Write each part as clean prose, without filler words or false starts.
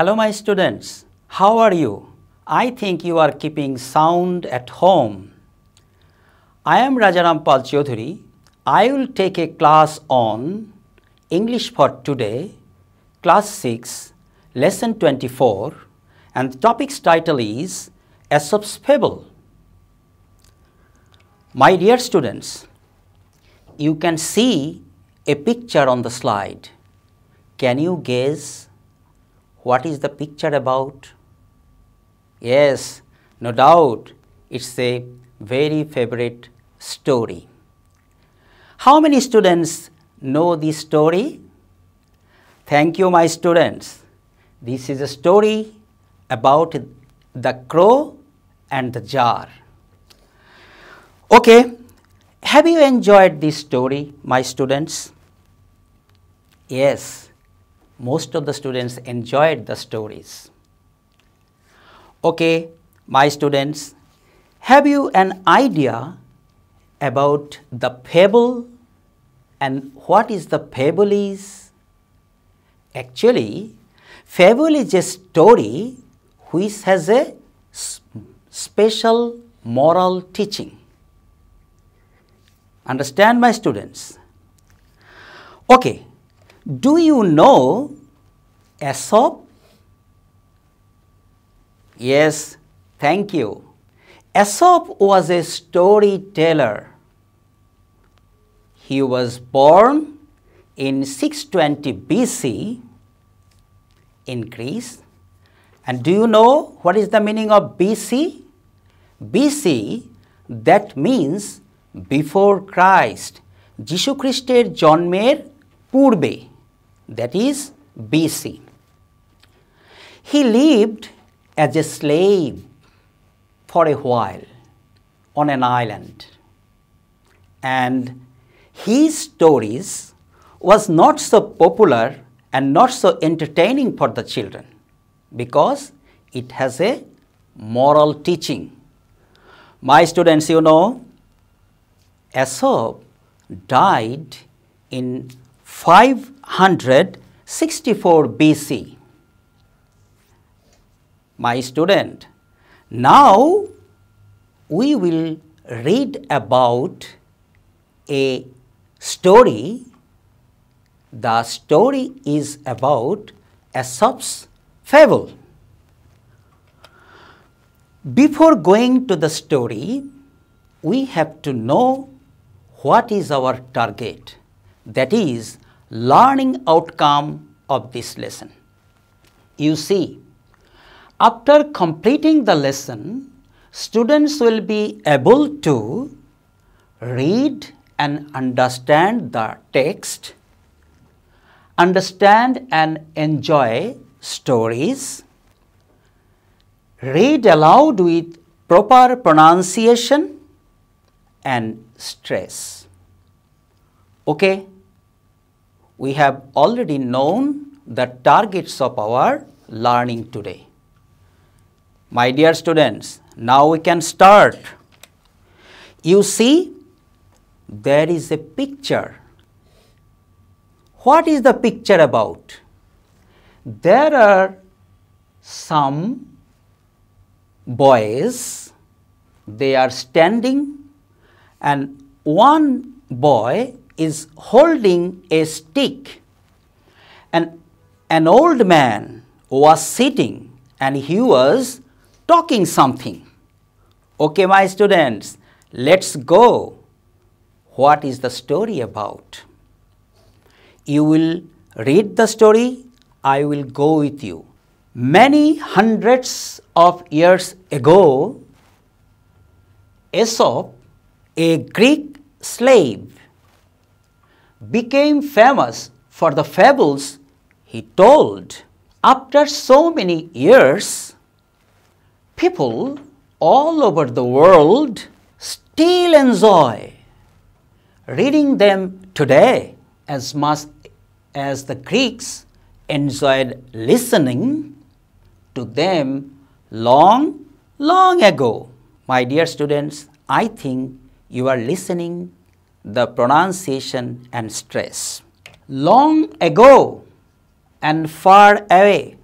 Hello my students, how are you? I think you are keeping sound at home. I am Rajaram Pal Chaudhary. I will take a class on English for today, class 6, lesson 24, and the topic's title is Aesop's Fable. My dear students, you can see a picture on the slide. Can you guess what is the picture about? Yes, no doubt, it's a very favorite story. How many students know this story? Thank you, my students. This is a story about the crow and the jar. Okay, have you enjoyed this story, my students? Yes, most of the students enjoyed the stories. Okay, my students, have you an idea about the fable and what is the fable is? Actually, fable is a story which has a special moral teaching. Understand, my students? Okay, do you know Aesop? Yes, thank you. Aesop was a storyteller. He was born in 620 BC in Greece. And do you know what is the meaning of BC? BC, that means before Christ. Jishu Christer জন্মের পূর্বে, that is BC. He lived as a slave for a while on an island, and his stories was not so popular and not so entertaining for the children because it has a moral teaching. My students, you know, Aesop died in 564 BC. My student, now we will read about a story. The story is about Aesop's Fable. Before going to the story, we have to know what is our target, that is, learning outcome of this lesson. You see, after completing the lesson, students will be able to read and understand the text, understand and enjoy stories, read aloud with proper pronunciation and stress. Okay, we have already known the targets of our learning today. My dear students, now we can start. You see, there is a picture. What is the picture about? There are some boys, they are standing, and one boy is holding a stick, and an old man was sitting and he was talking something. Okay, my students, let's go. What is the story about? You will read the story, I will go with you. Many hundreds of years ago, Aesop, a Greek slave, became famous for the fables he told. After so many years, people all over the world still enjoy reading them today as much as the Greeks enjoyed listening to them long ago. My dear students, I think you are listening the pronunciation and stress. Long ago and far away,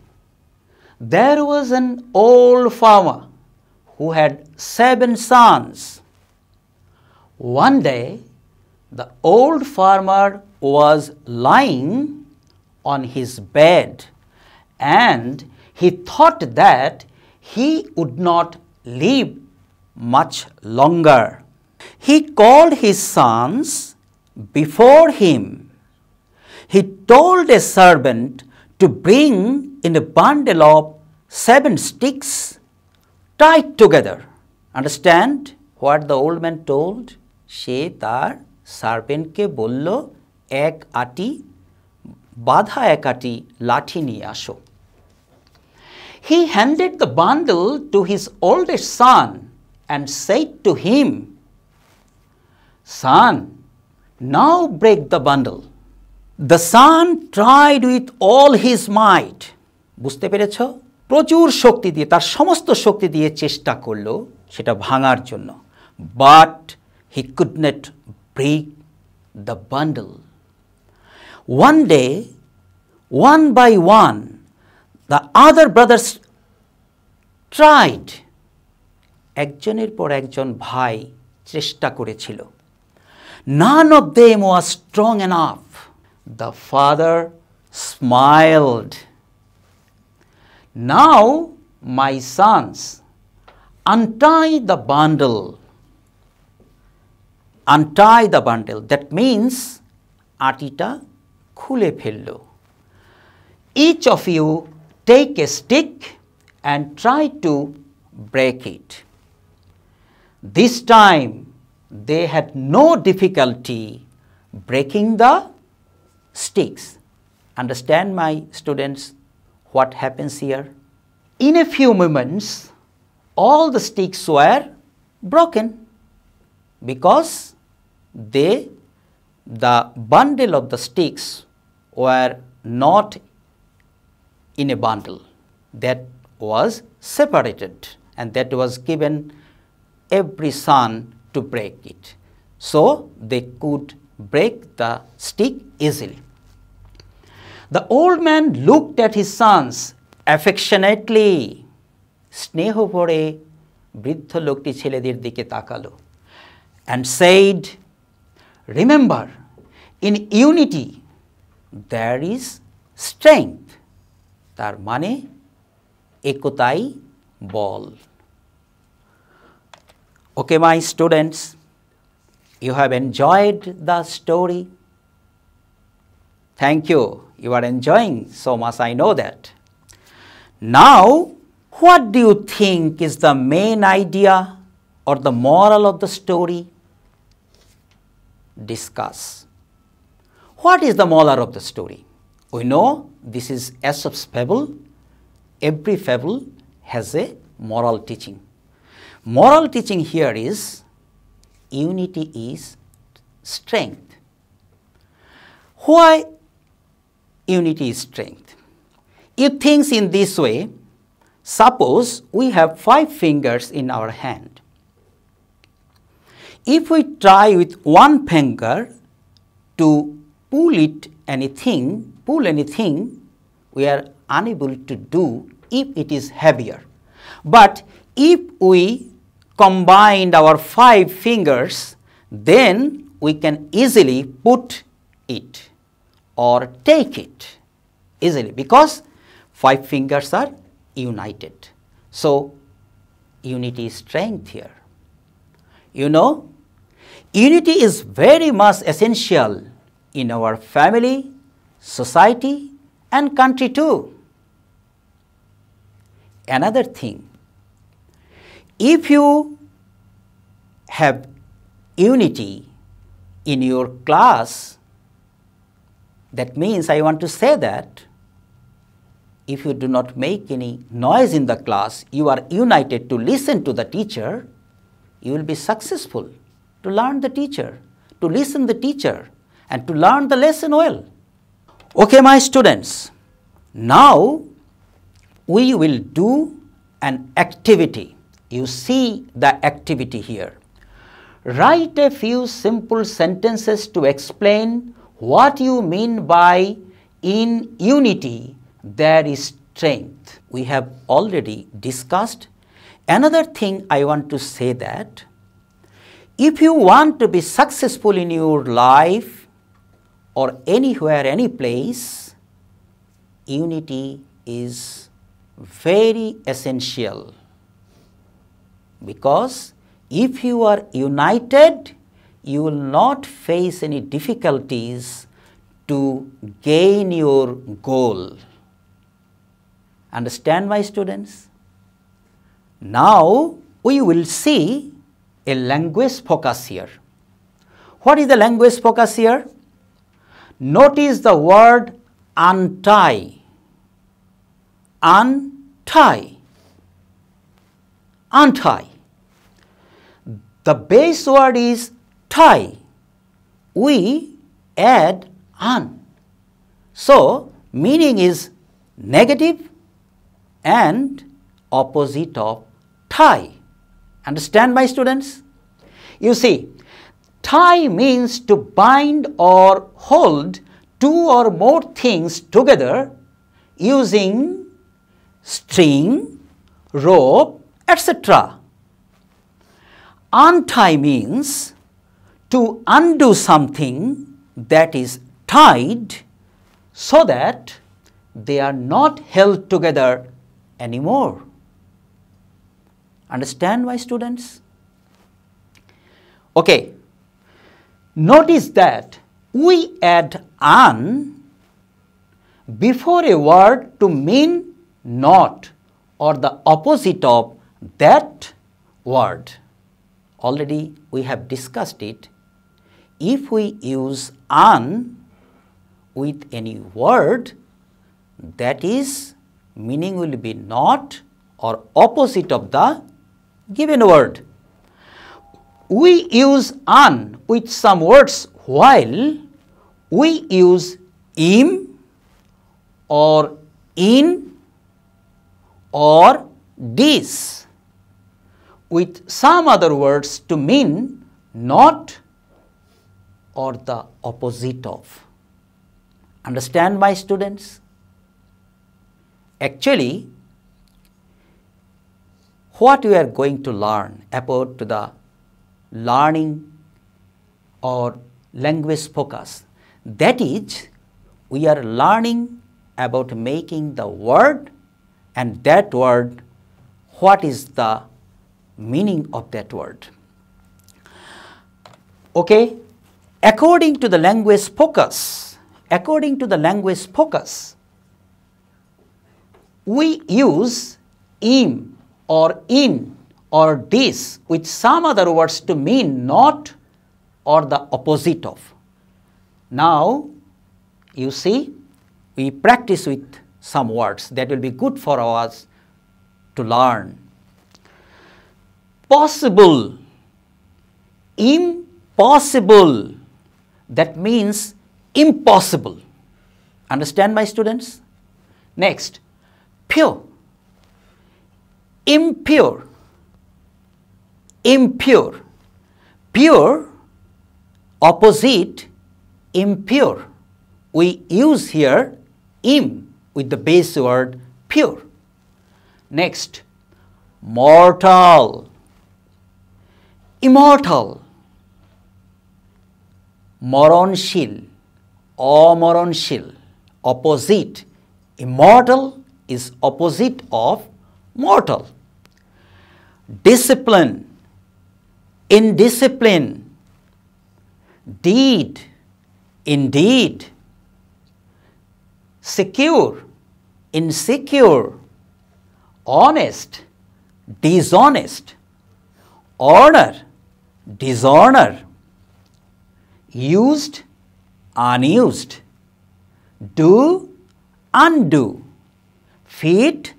There was an old farmer who had 7 sons. One day, the old farmer was lying on his bed and he thought that he would not live much longer. He called his sons before him. He told a servant to bring in a bundle of 7 sticks tied together. Understand what the old man told? সে তার সার্ভেন্টকে বলল এক আটি বাঁধা এক আটি লাঠি নিয়ে আসো. He handed the bundle to his oldest son and said to him, Son, now break the bundle. The son tried with all his might. বুঝতে পেরেছ? প্রচুর শক্তি দিয়ে তার সমস্ত শক্তি দিয়ে চেষ্টা করলো সেটা ভাঙার জন্য. But he could not break the bundle. One day, one by one, the other brothers tried. একজনের পর একজন ভাই চেষ্টা করেছিল. None of them was strong enough. The father smiled. Now, my sons, untie the bundle. Untie the bundle. That means আটিটা খুলে ফেললো. Each of you take a stick and try to break it. This time they had no difficulty breaking the sticks. Understand, my students, what happens here? In a few moments, all the sticks were broken because the bundle of the sticks were not in a bundle. That was separated and that was given every son to break it. So they could break the stick easily. The old man looked at his sons affectionately. স্নেহ ভরে বৃদ্ধ লোকটি ছেলেদের দিকে তাকালো and said, Remember, in unity there is strength. তার মানে একতাই বল. Okay, my students, you have enjoyed the story. Thank you. You are enjoying so much, I know that. Now, what do you think is the main idea or the moral of the story? Discuss. What is the moral of the story? We know this is Aesop's fable. Every fable has a moral teaching. Moral teaching here is unity is strength. Why unity is strength? You think in this way. Suppose we have 5 fingers in our hand. If we try with one finger to pull anything, we are unable to do if it is heavier. But if we combine our 5 fingers, then we can easily put it or take it easily because 5 fingers are united. So, unity is strength here. You know, unity is very much essential in our family, society and country too. Another thing, if you have unity in your class, that means I want to say that if you do not make any noise in the class, you are united to listen to the teacher, you will be successful to learn the teacher, to listen the teacher and to learn the lesson well. Okay, my students, now we will do an activity. You see the activity here. Write a few simple sentences to explain what you mean by in unity there is strength. we have already discussed. Another thing I want to say that if you want to be successful in your life or anywhere, any place, unity is very essential, because if you are united, you will not face any difficulties to gain your goal. Understand, my students? Now we will see a language focus here. What is the language focus here? Notice the word untie. Untie. Untie. The base word is tie. We add un. So meaning is negative and opposite of tie. Understand, my students? You see, tie means to bind or hold two or more things together using string, rope, etc. Untie means to undo something that is tied so that they are not held together anymore. Understand, my students? Okay. Notice that we add an before a word to mean not or the opposite of that word. Already we have discussed it. If we use an with any word, that is meaning will be not or opposite of the given word. We use an with some words while we use im or in or this with some other words to mean not or the opposite of. Understand, my students? Actually, what we are going to learn about the learning or language focus, that is, we are learning about making the word, and that word, what is the meaning of that word. Okay, according to the language focus, we use im or in or this with some other words to mean not or the opposite of. Now, you see, we practice with some words that will be good for us to learn. Possible, impossible, that means impossible. Understand, my students? Next, pure, impure, impure, pure, opposite, impure. We use here im with the base word pure. Next, mortal, immortal, moronshil, অমরণশীল, opposite. Immortal is opposite of mortal. Discipline, indiscipline, deed, indeed, secure, insecure, honest, dishonest, honor, dishonor, used, unused, do, undo, fit,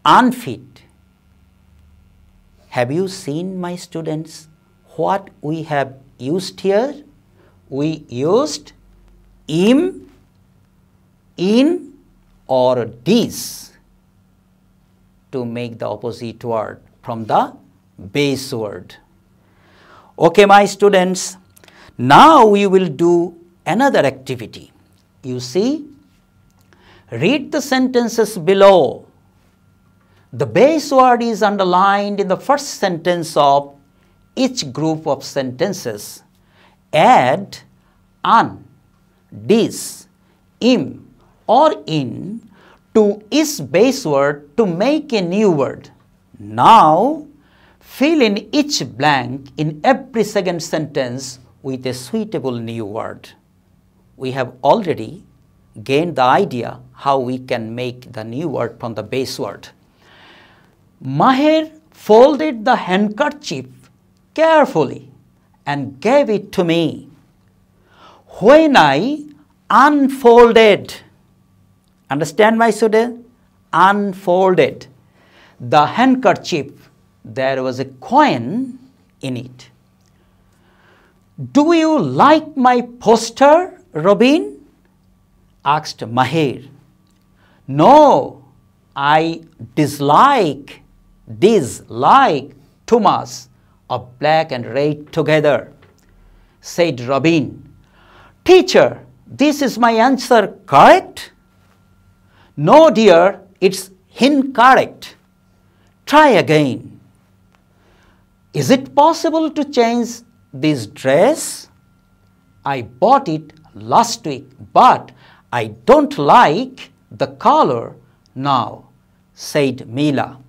unfit. Have you seen, my students, what we have used here? We used im, in or this to make the opposite word from the base word. Okay, my students, now we will do another activity. You see, read the sentences below The base word is underlined in the first sentence of each group of sentences. Add an, dis, im or in to each base word to make a new word. Now, fill in each blank in every second sentence with a suitable new word. We have already gained the idea how we can make the new word from the base word. Maher folded the handkerchief carefully and gave it to me. When I unfolded, understand my student? Unfolded the handkerchief, there was a coin in it. Do you like my poster, Robin? Asked Maher. No, I dislike too much of black and red together, said Robin. Teacher, this is my answer correct? No, dear, it's incorrect. Try again. Is it possible to change this dress? I bought it last week, but I don't like the color now, said Mila.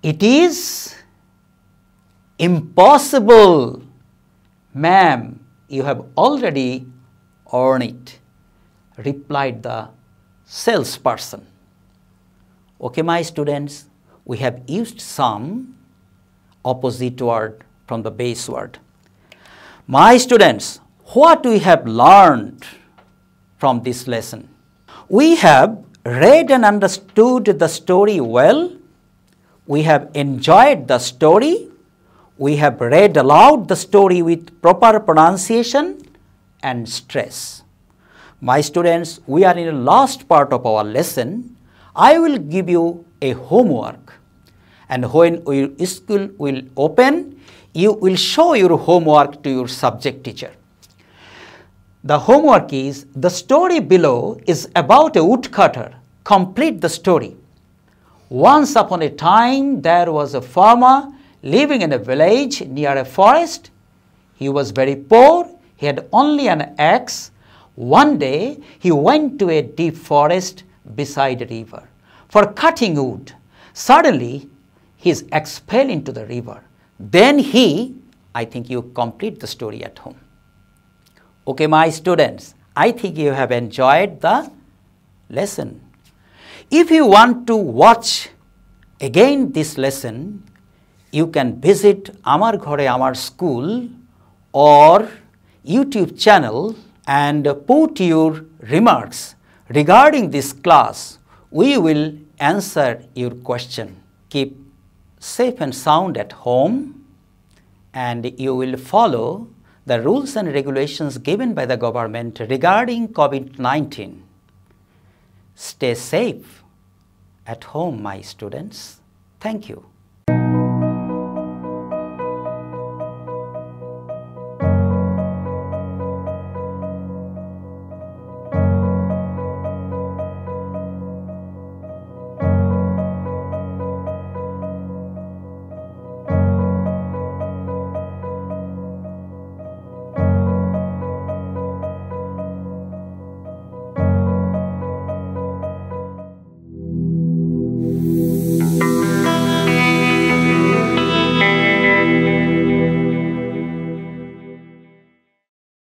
It is impossible. Ma'am, you have already earned it, replied the salesperson. Okay, my students, we have used some opposite word from the base word. My students, what we have learned from this lesson? We have read and understood the story well. We have enjoyed the story. We have read aloud the story with proper pronunciation and stress. My students, we are in the last part of our lesson. I will give you a homework, and when your school will open, you will show your homework to your subject teacher. The homework is, the story below is about a woodcutter. Complete the story. Once upon a time, there was a farmer living in a village near a forest. He was very poor. He had only an axe. One day, he went to a deep forest beside a river for cutting wood. Suddenly, his axe fell into the river. Then I think you complete the story at home. Okay, my students, I think you have enjoyed the lesson. If you want to watch again this lesson, you can visit Amar Ghore Amar School or YouTube channel and put your remarks regarding this class. We will answer your question. Keep safe and sound at home, and you will follow the rules and regulations given by the government regarding COVID-19. Stay safe at home, my students. Thank you.